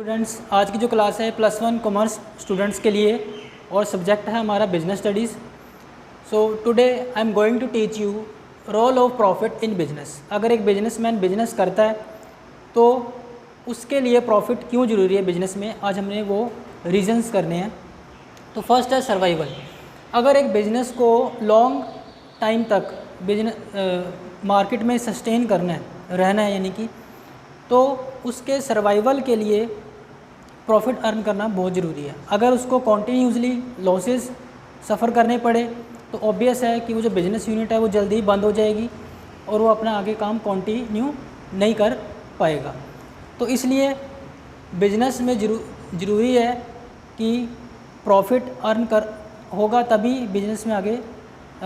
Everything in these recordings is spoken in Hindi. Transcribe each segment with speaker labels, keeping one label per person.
Speaker 1: स्टूडेंट्स, आज की जो क्लास है +1 कॉमर्स स्टूडेंट्स के लिए और सब्जेक्ट है हमारा business studies. So today I am going to teach you role of profit in business. अगर एक बिजनेसमैन बिजनेस करता है तो उसके लिए प्रॉफिट क्यों ज़रूरी है बिजनेस में, आज हमने वो रीजंस करने हैं। तो फर्स्ट है सर्वाइवल। अगर एक बिज़नेस को लॉन्ग टाइम तक बिजनेस मार्केट में सस्टेन करना है, रहना है यानी कि, तो उसके सर्वाइवल के लिए प्रॉफिट अर्न करना बहुत ज़रूरी है। अगर उसको कॉन्टीन्यूसली लॉसेस सफ़र करने पड़े तो ऑब्वियस है कि वो जो बिज़नेस यूनिट है वो जल्दी ही बंद हो जाएगी और वो अपना आगे काम कंटिन्यू नहीं कर पाएगा। तो इसलिए बिज़नेस में ज़रूरी है कि प्रॉफिट अर्न कर होगा, तभी बिज़नेस में आगे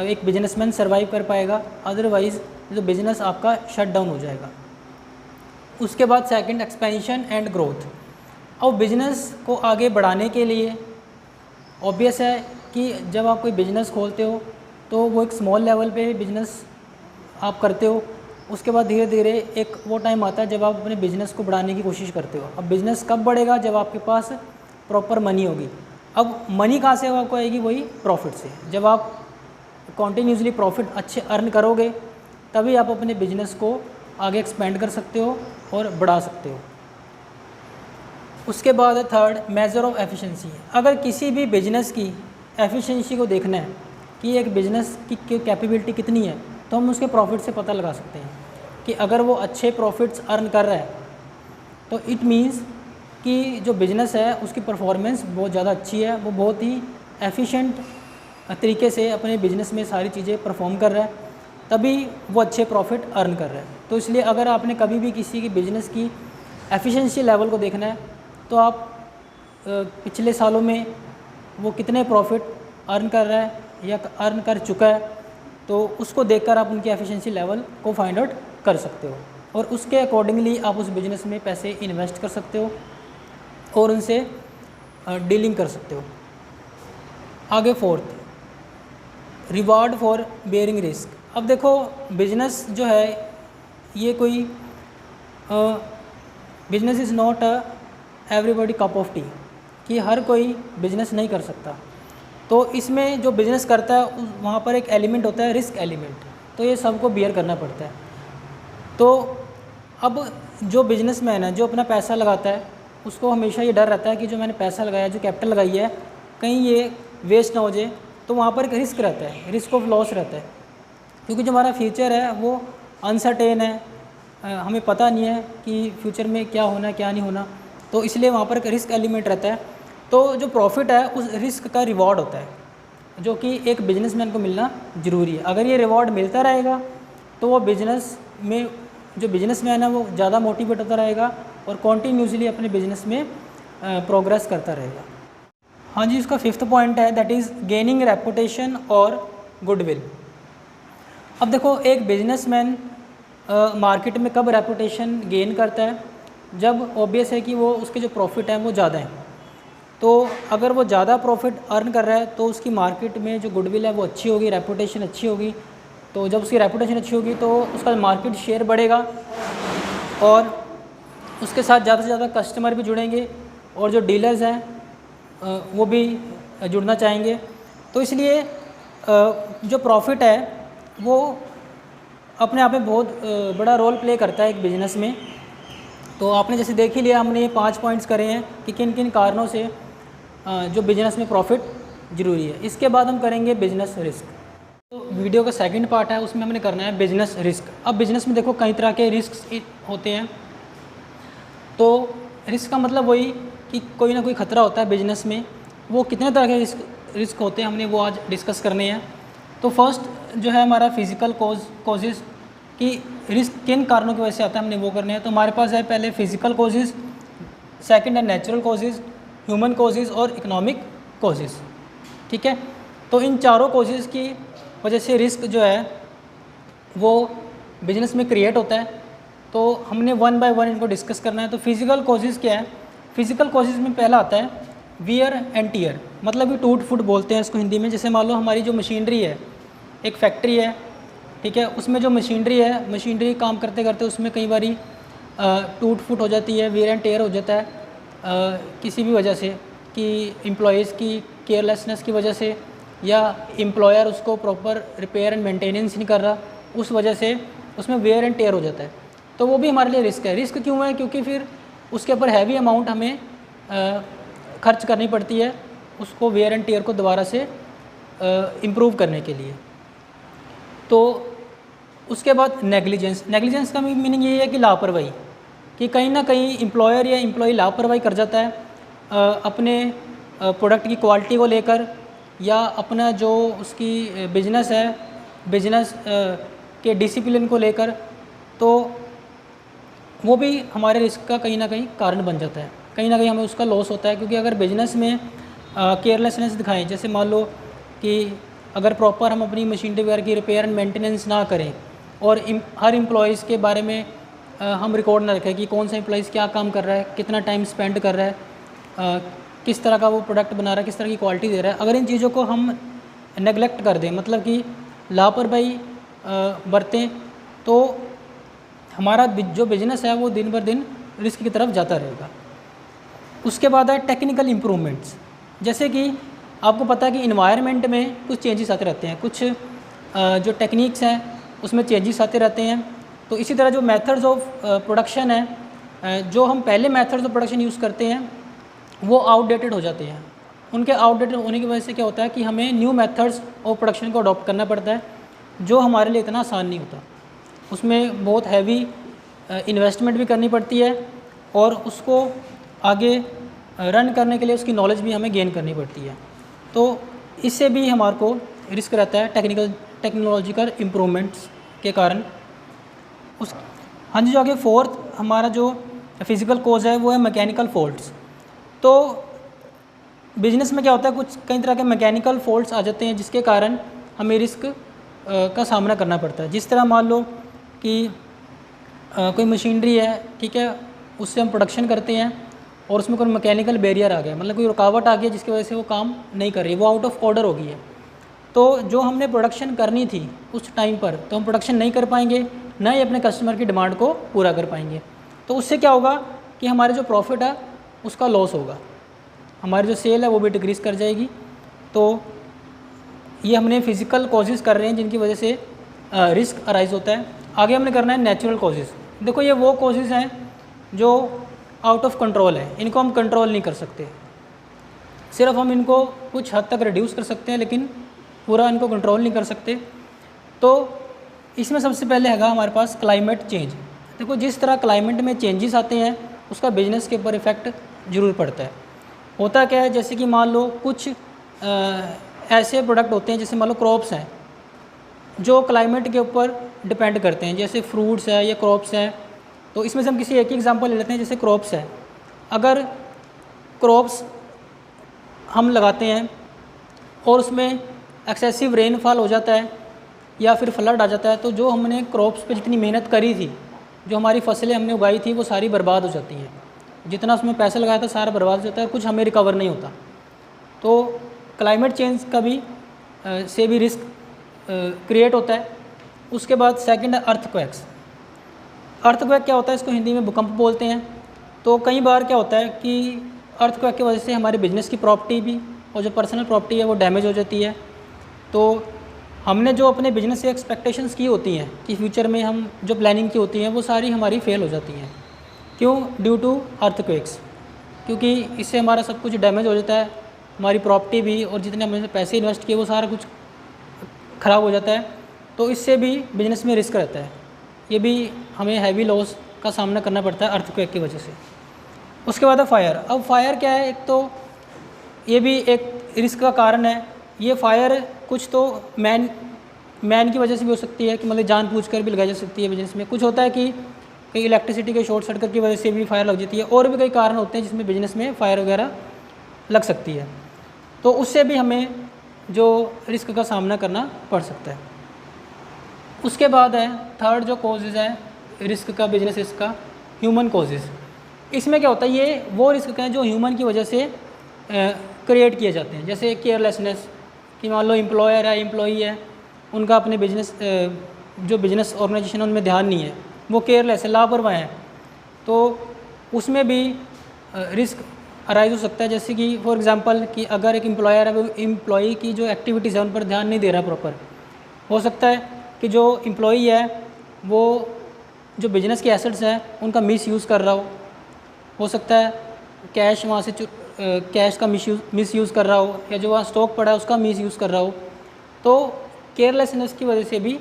Speaker 1: एक बिजनेसमैन सर्वाइव कर पाएगा, अदरवाइज़ जो बिज़नेस आपका शट डाउन हो जाएगा। उसके बाद सेकंड, एक्सपेंशन एंड ग्रोथ। अब बिज़नेस को आगे बढ़ाने के लिए ऑब्वियस है कि जब आप कोई बिज़नेस खोलते हो तो वो एक स्मॉल लेवल पे बिज़नेस आप करते हो, उसके बाद धीरे धीरे एक वो टाइम आता है जब आप अपने बिज़नेस को बढ़ाने की कोशिश करते हो। अब बिज़नेस कब बढ़ेगा? जब आपके पास प्रॉपर मनी होगी। अब मनी कहाँ से आपको आएगी? वही प्रॉफिट से। जब आप कॉन्टीन्यूसली प्रॉफिट अच्छे अर्न करोगे तभी आप अपने बिज़नेस को आगे एक्सपेंड कर सकते हो और बढ़ा सकते हो। उसके बाद है थर्ड, मेजर ऑफ एफिशिएंसी। अगर किसी भी बिजनेस की एफिशिएंसी को देखना है कि एक बिज़नेस की कैपेबिलिटी कितनी है, तो हम उसके प्रॉफिट से पता लगा सकते हैं कि अगर वो अच्छे प्रॉफिट्स अर्न कर रहा है तो इट मीन्स कि जो बिज़नेस है उसकी परफॉर्मेंस बहुत ज़्यादा अच्छी है, वो बहुत ही एफिशिएंट तरीके से अपने बिज़नेस में सारी चीज़ें परफॉर्म कर रहा है, तभी वो अच्छे प्रॉफिट अर्न कर रहा है। तो इसलिए अगर आपने कभी भी किसी की बिज़नेस की एफिशिएंसी लेवल को देखना है तो आप पिछले सालों में वो कितने प्रॉफिट अर्न कर रहा है या अर्न कर चुका है, तो उसको देखकर आप उनकी एफिशिएंसी लेवल को फाइंड आउट कर सकते हो और उसके अकॉर्डिंगली आप उस बिज़नेस में पैसे इन्वेस्ट कर सकते हो और उनसे डीलिंग कर सकते हो। आगे fourth, reward for bearing risk. अब देखो, बिजनेस जो है ये कोई business is not a everybody cup of T, कि हर कोई बिजनेस नहीं कर सकता। तो इसमें जो बिज़नेस करता है वहाँ पर एक एलिमेंट होता है रिस्क एलिमेंट, तो ये सबको बियर करना पड़ता है। तो अब जो बिजनेसमैन है जो अपना पैसा लगाता है उसको हमेशा ये डर रहता है कि जो मैंने पैसा लगाया, जो कैपिटल लगाई है, कहीं ये वेस्ट ना हो जाए। तो वहाँ पर एक रिस्क रहता है, रिस्क ऑफ लॉस रहता है, क्योंकि जो हमारा फ्यूचर है वो अनसर्टेन है, हमें पता नहीं है कि फ्यूचर में क्या होना क्या नहीं होना, तो इसलिए वहाँ पर एक रिस्क एलिमेंट रहता है। तो जो प्रॉफिट है उस रिस्क का रिवॉर्ड होता है, जो कि एक बिजनेसमैन को मिलना ज़रूरी है। अगर ये रिवॉर्ड मिलता रहेगा तो वो बिजनेस में जो बिजनेसमैन है वो ज़्यादा मोटिवेट होता रहेगा और कॉन्टीन्यूसली अपने बिजनेस में प्रोग्रेस करता रहेगा। हाँ जी, इसका फिफ्थ पॉइंट है दैट इज़ गेनिंग रेपुटेशन और गुडविल। अब देखो, एक बिजनेसमैन मार्केट में कब रेपुटेशन गेन करता है? जब ऑब्वियस है कि वो उसके जो प्रॉफिट हैं वो ज़्यादा हैं। तो अगर वो ज़्यादा प्रॉफिट अर्न कर रहा है तो उसकी मार्केट में जो गुडविल है वो अच्छी होगी, रेपुटेशन अच्छी होगी। तो जब उसकी रेपुटेशन अच्छी होगी तो उसका मार्केट शेयर बढ़ेगा और उसके साथ ज़्यादा से ज़्यादा कस्टमर भी जुड़ेंगे और जो डीलर्स हैं वो भी जुड़ना चाहेंगे। तो इसलिए जो प्रॉफिट है वो अपने आप में बहुत बड़ा रोल प्ले करता है एक बिज़नेस में। तो आपने जैसे देख ही लिया, हमने ये 5 पॉइंट्स करे हैं कि किन किन कारणों से जो बिज़नेस में प्रॉफिट ज़रूरी है। इसके बाद हम करेंगे बिज़नेस रिस्क। तो वीडियो का सेकंड पार्ट है, उसमें हमने करना है बिज़नेस रिस्क। अब बिज़नेस में देखो कई तरह के रिस्क होते हैं। तो रिस्क का मतलब वही कि कोई ना कोई ख़तरा होता है बिज़नेस में। वो कितने तरह के रिस्क होते हैं, हमने वो आज डिस्कस करने हैं। तो फर्स्ट जो है हमारा फिज़िकल कॉजेज़ कि रिस्क किन कारणों की वजह से आता है, हमने वो करने हैं। तो हमारे पास है पहले फिज़िकल कॉजेज़, सेकंड है नेचुरल कॉजेज़, ह्यूमन कॉजेज़ और इकोनॉमिक कॉजेज़। ठीक है, तो इन चारों कॉजेज़ की वजह से रिस्क जो है वो बिज़नेस में क्रिएट होता है। तो हमने वन बाय वन इनको डिस्कस करना है। तो फिज़िकल कॉजेज़ क्या है? फिज़िकल कॉजेज़ में पहला आता है वियर एंड टियर, मतलब कि टूट फूट बोलते हैं इसको हिंदी में। जैसे मान लो हमारी जो मशीनरी है, एक फैक्ट्री है, ठीक है, उसमें जो मशीनरी है, मशीनरी काम करते करते उसमें कई बारी टूट फूट हो जाती है, वेयर एंड टेयर हो जाता है। किसी भी वजह से कि एम्प्लॉयज़ की केयरलेसनेस की वजह से या एम्प्लॉयर उसको प्रॉपर रिपेयर एंड मेंटेनेंस नहीं कर रहा, उस वजह से उसमें वेयर एंड टेयर हो जाता है, तो वो भी हमारे लिए रिस्क है। रिस्क क्यों है? क्योंकि फिर उसके ऊपर हैवी अमाउंट हमें खर्च करनी पड़ती है उसको वेयर एंड टेयर को दोबारा से इम्प्रूव करने के लिए। तो उसके बाद नेग्लिजेंस का मीनिंग ये है कि लापरवाही, कि कहीं ना कहीं एम्प्लॉयर या एम्प्लॉई लापरवाही कर जाता है अपने प्रोडक्ट की क्वालिटी को लेकर, या अपना जो उसकी बिजनेस है, बिजनेस के डिसिप्लिन को लेकर, तो वो भी हमारे रिस्क का कहीं ना कहीं कारण बन जाता है। कहीं ना कहीं हमें उसका लॉस होता है, क्योंकि अगर बिजनेस में केयरलेसनेस दिखाएं, जैसे मान लो कि अगर प्रॉपर हम अपनी मशीनरी वगैरह की रिपेयर एंड मेंटेनेंस ना करें और हर एम्प्लॉयज़ के बारे में हम रिकॉर्ड ना रखें कि कौन सा एम्प्लॉयज़ क्या काम कर रहा है, कितना टाइम स्पेंड कर रहा है, किस तरह का वो प्रोडक्ट बना रहा है, किस तरह की क्वालिटी दे रहा है, अगर इन चीज़ों को हम नेगलेक्ट कर दें, मतलब कि लापरवाही बरतें, तो हमारा जो बिजनेस है वो दिन बर दिन रिस्क की तरफ जाता रहेगा। उसके बाद है टेक्निकल इम्प्रूवमेंट्स, जैसे कि आपको पता है कि इन्वायरमेंट में कुछ चेंजेस आते रहते हैं, कुछ जो टेक्निक्स हैं उसमें चेंजेस आते रहते हैं। तो इसी तरह जो मेथड्स ऑफ प्रोडक्शन है, जो हम पहले मेथड्स ऑफ प्रोडक्शन यूज़ करते हैं वो आउटडेटेड हो जाते हैं। उनके आउटडेटेड होने की वजह से क्या होता है कि हमें न्यू मेथड्स ऑफ प्रोडक्शन को अडॉप्ट करना पड़ता है, जो हमारे लिए इतना आसान नहीं होता। उसमें बहुत हैवी इन्वेस्टमेंट भी करनी पड़ती है और उसको आगे रन करने के लिए उसकी नॉलेज भी हमें गेन करनी पड़ती है। तो इससे भी हमारे को रिस्क रहता है टेक्नोलॉजिकल इम्प्रूवमेंट्स के कारण। हाँ जी, जो आगे फोर्थ हमारा जो फिज़िकल कोज है वो है मैकेनिकल फॉल्ट्स। तो बिजनेस में क्या होता है, कुछ कई तरह के मैकेनिकल फॉल्ट्स आ जाते हैं जिसके कारण हमें रिस्क का सामना करना पड़ता है। जिस तरह मान लो कि कोई मशीनरी है, ठीक है, उससे हम प्रोडक्शन करते हैं और उसमें कोई मैकेनिकल बैरियर आ गया, मतलब कोई रुकावट आ गई जिसकी वजह से वो काम नहीं कर रही, वो आउट ऑफ ऑर्डर हो गई है। तो जो हमने प्रोडक्शन करनी थी उस टाइम पर, तो हम प्रोडक्शन नहीं कर पाएंगे, ना ही अपने कस्टमर की डिमांड को पूरा कर पाएंगे। तो उससे क्या होगा कि हमारे जो प्रॉफिट है उसका लॉस होगा, हमारी जो सेल है वो भी डिक्रीज़ कर जाएगी। तो ये हमने फिज़िकल कॉजेज़ कर रहे हैं जिनकी वजह से रिस्क अराइज होता है। आगे हमने करना है नेचुरल कॉजेज़। देखो ये वो कॉजेज़ हैं जो आउट ऑफ कंट्रोल है, इनको हम कंट्रोल नहीं कर सकते, सिर्फ हम इनको कुछ हद तक रिड्यूस कर सकते हैं लेकिन पूरा इनको कंट्रोल नहीं कर सकते। तो इसमें सबसे पहले हैगा हमारे पास क्लाइमेट चेंज। देखो जिस तरह क्लाइमेट में चेंजेस आते हैं उसका बिजनेस के ऊपर इफ़ेक्ट ज़रूर पड़ता है। होता क्या है, जैसे कि मान लो कुछ ऐसे प्रोडक्ट होते हैं, जैसे मान लो क्रॉप्स हैं जो क्लाइमेट के ऊपर डिपेंड करते हैं, जैसे फ्रूट्स है या क्रॉप्स हैं। तो इसमें से हम किसी एक ही एग्जांपल ले लेते हैं, जैसे क्रॉप्स है। अगर क्रॉप्स हम लगाते हैं और उसमें एक्सेसिव रेनफॉल हो जाता है या फिर फ्लड आ जाता है, तो जो हमने क्रॉप्स पे जितनी मेहनत करी थी, जो हमारी फसलें हमने उगाई थी, वो सारी बर्बाद हो जाती हैं। जितना उसमें पैसा लगाया था सारा बर्बाद हो जाता है और कुछ हमें रिकवर नहीं होता। तो क्लाइमेट चेंज का भी से भी रिस्क क्रिएट होता है। उसके बाद सेकंड है अर्थक्वेक्स। अर्थक्वेक क्या होता है, इसको हिंदी में भूकंप बोलते हैं। तो कई बार क्या होता है कि अर्थक्वेक की वजह से हमारे बिजनेस की प्रॉपर्टी भी और जो पर्सनल प्रॉपर्टी है वो डैमेज हो जाती है। तो हमने जो अपने बिजनेस से एक्सपेक्टेशंस की होती हैं कि फ्यूचर में हम जो प्लानिंग की होती हैं वो सारी हमारी फेल हो जाती हैं। क्यों? ड्यू टू अर्थक्वेक्स, क्योंकि इससे हमारा सब कुछ डैमेज हो जाता है, हमारी प्रॉपर्टी भी और जितने हमने पैसे इन्वेस्ट किए वो सारा कुछ ख़राब हो जाता है। तो इससे भी बिजनेस में रिस्क रहता है, ये भी हमें हैवी लॉस का सामना करना पड़ता है अर्थक्वेक की वजह से। उसके बाद है फायर। अब फायर क्या है, एक तो ये भी एक रिस्क का कारण है। ये फायर कुछ तो मैन की वजह से भी हो सकती है कि मतलब जानबूझकर भी लगाई जा सकती है बिजनेस में। कुछ होता है कि कई इलेक्ट्रिसिटी के शॉर्ट सर्किट की वजह से भी फायर लग जाती है, और भी कई कारण होते हैं जिसमें बिजनेस में फायर वगैरह लग सकती है। तो उससे भी हमें जो रिस्क का सामना करना पड़ सकता है। उसके बाद है थर्ड जो कॉजेज़ है रिस्क का, बिजनेस रिस्क का, ह्यूमन कॉजेज़। इसमें क्या होता है, ये वो रिस्क हैं जो ह्यूमन की वजह से क्रिएट किए जाते हैं। जैसे केयरलेसनेस, कि मान लो एम्प्लॉयर है, एम्प्लॉई है, उनका अपने बिजनेस जो बिजनेस ऑर्गेनाइजेशन है उनमें ध्यान नहीं है, वो केयरलेस है, लापरवाह है, तो उसमें भी रिस्क अराइज हो सकता है, जैसे कि फॉर एग्जांपल कि अगर एक एम्प्लॉयर है वो एम्प्लॉई की जो एक्टिविटीज़ है उन पर ध्यान नहीं दे रहा प्रॉपर। हो सकता है कि जो एम्प्लॉई है वो जो बिजनेस के एसेट्स हैं उनका मिस यूज़ कर रहा हो सकता है कैश वहाँ से कैश का मिस यूज़ कर रहा हो, या जो वहाँ स्टॉक पड़ा है उसका मिस यूज़ कर रहा हो। तो केयरलेसनेस की वजह से भी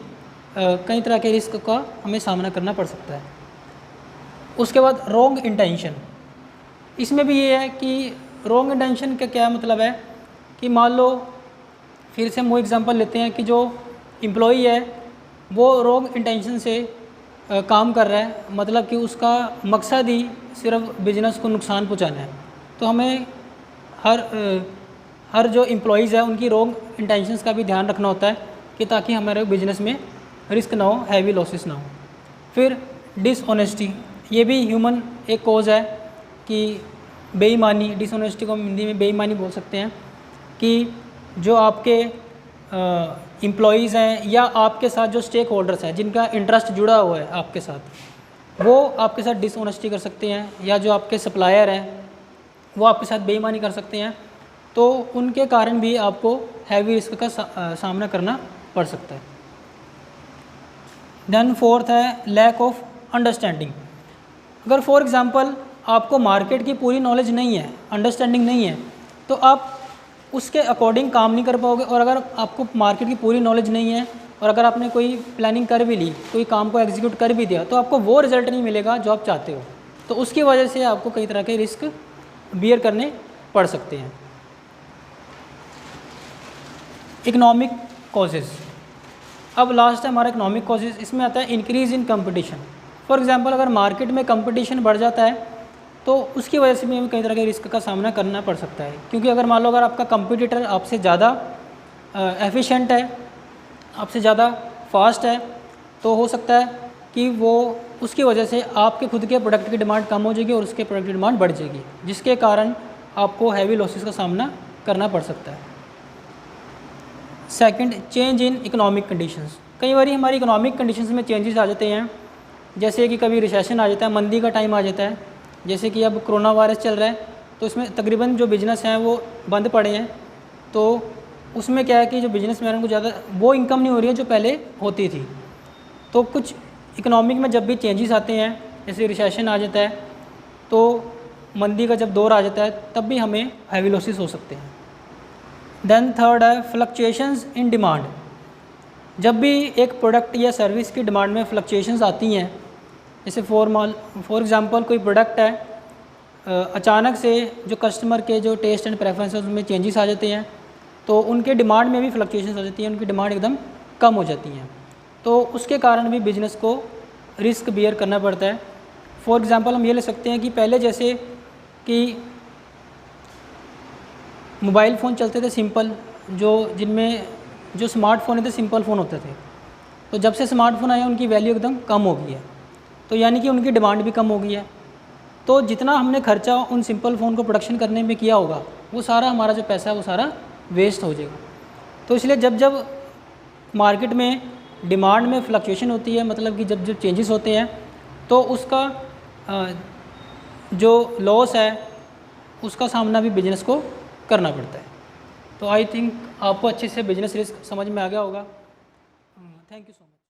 Speaker 1: कई तरह के रिस्क का हमें सामना करना पड़ सकता है। उसके बाद रॉन्ग इंटेंशन, इसमें भी ये है कि रॉन्ग इंटेंशन का क्या मतलब है कि मान लो, फिर से हम वो एग्जांपल लेते हैं कि जो एम्प्लॉई है वो रॉन्ग इंटेंशन से काम कर रहा है, मतलब कि उसका मकसद ही सिर्फ बिजनेस को नुकसान पहुंचाना है। तो हमें हर जो एम्प्लॉयज़ है उनकी रॉन्ग इंटेंशंस का भी ध्यान रखना होता है कि ताकि हमारे बिजनेस में रिस्क ना हो, हैवी लॉसेस ना हो। फिर डिसऑनेस्टी, ये भी ह्यूमन एक कॉज है कि बेईमानी, डिसऑनेस्टी को हम हिंदी में बेईमानी बोल सकते हैं, कि जो आपके एम्प्लॉयज़ हैं या आपके साथ जो स्टेक होल्डर्स हैं जिनका इंटरेस्ट जुड़ा हुआ है आपके साथ, वो आपके साथ डिसऑनेस्टी कर सकते हैं, या जो आपके सप्लायर हैं वो आपके साथ बेईमानी कर सकते हैं। तो उनके कारण भी आपको हैवी रिस्क का सामना करना पड़ सकता है। देन फोर्थ है लैक ऑफ अंडरस्टैंडिंग। अगर फॉर एग्ज़ाम्पल आपको मार्केट की पूरी नॉलेज नहीं है, अंडरस्टैंडिंग नहीं है, तो आप उसके अकॉर्डिंग काम नहीं कर पाओगे। और अगर आपको मार्केट की पूरी नॉलेज नहीं है और अगर आपने कोई प्लानिंग कर भी ली, कोई काम को एग्जीक्यूट कर भी दिया, तो आपको वो रिज़ल्ट नहीं मिलेगा जो आप चाहते हो। तो उसकी वजह से आपको कई तरह के रिस्क बियर करने पड़ सकते हैं। इकोनॉमिक कॉजेज़, अब लास्ट है हमारा इकोनॉमिक कॉजेज़। इसमें आता है increase in competition. For example अगर मार्केट में कंपटीशन बढ़ जाता है तो उसकी वजह से भी हमें कई तरह के रिस्क का सामना करना पड़ सकता है। क्योंकि अगर मान लो अगर आपका कंपटीटर आपसे ज़्यादा एफिशिएंट है, आपसे ज़्यादा फास्ट है, तो हो सकता है कि वो उसकी वजह से आपके खुद के प्रोडक्ट की डिमांड कम हो जाएगी और उसके प्रोडक्ट की डिमांड बढ़ जाएगी, जिसके कारण आपको हैवी लॉसेस का सामना करना पड़ सकता है। Second, change in economic conditions. कई बार हमारी इकोनॉमिक कंडीशंस में चेंजेस आ जाते हैं, जैसे कि कभी रिसेशन आ जाता है, मंदी का टाइम आ जाता है, जैसे कि अब कोरोना वायरस चल रहा है, तो इसमें तकरीबन जो बिज़नेस हैं वो बंद पड़े हैं। तो उसमें क्या है कि जो बिजनेसमैन को ज़्यादा वो इनकम नहीं हो रही है जो पहले होती थी। तो कुछ इकोनॉमिक में जब भी चेंजेस आते हैं, जैसे रिसेशन आ जाता है, तो मंदी का जब दौर आ जाता है, तब भी हमें हैवी लॉसेस हो सकते हैं। देन थर्ड है फ्लक्चुएशंस इन डिमांड। जब भी एक प्रोडक्ट या सर्विस की डिमांड में फ्लक्चुएशंस आती हैं, जैसे फॉर एग्जांपल कोई प्रोडक्ट है, अचानक से जो कस्टमर के जो टेस्ट एंड प्रेफरेंस है उसमें चेंजेस आ जाते हैं, तो उनके डिमांड में भी फ्लक्चुएशंस आ जाती हैं, उनकी डिमांड एकदम कम हो जाती हैं। तो उसके कारण भी बिज़नेस को रिस्क बियर करना पड़ता है। फॉर एग्जांपल हम ये ले सकते हैं कि पहले जैसे कि मोबाइल फ़ोन चलते थे सिंपल, जिनमें जो स्मार्टफोन थे सिंपल फ़ोन होते थे, तो जब से स्मार्टफोन आए उनकी वैल्यू एकदम कम हो गई है, तो यानी कि उनकी डिमांड भी कम हो गई है। तो जितना हमने खर्चा उन सिंपल फ़ोन को प्रोडक्शन करने में किया होगा, वो सारा हमारा जो पैसा है वो सारा वेस्ट हो जाएगा। तो इसलिए जब जब मार्केट में डिमांड में फ्लक्चुएशन होती है, मतलब कि जब जब चेंजेस होते हैं, तो उसका जो लॉस है उसका सामना भी बिजनेस को करना पड़ता है। तो आई थिंक आपको अच्छे से बिजनेस रिस्क समझ में आ गया होगा। Thank you so much.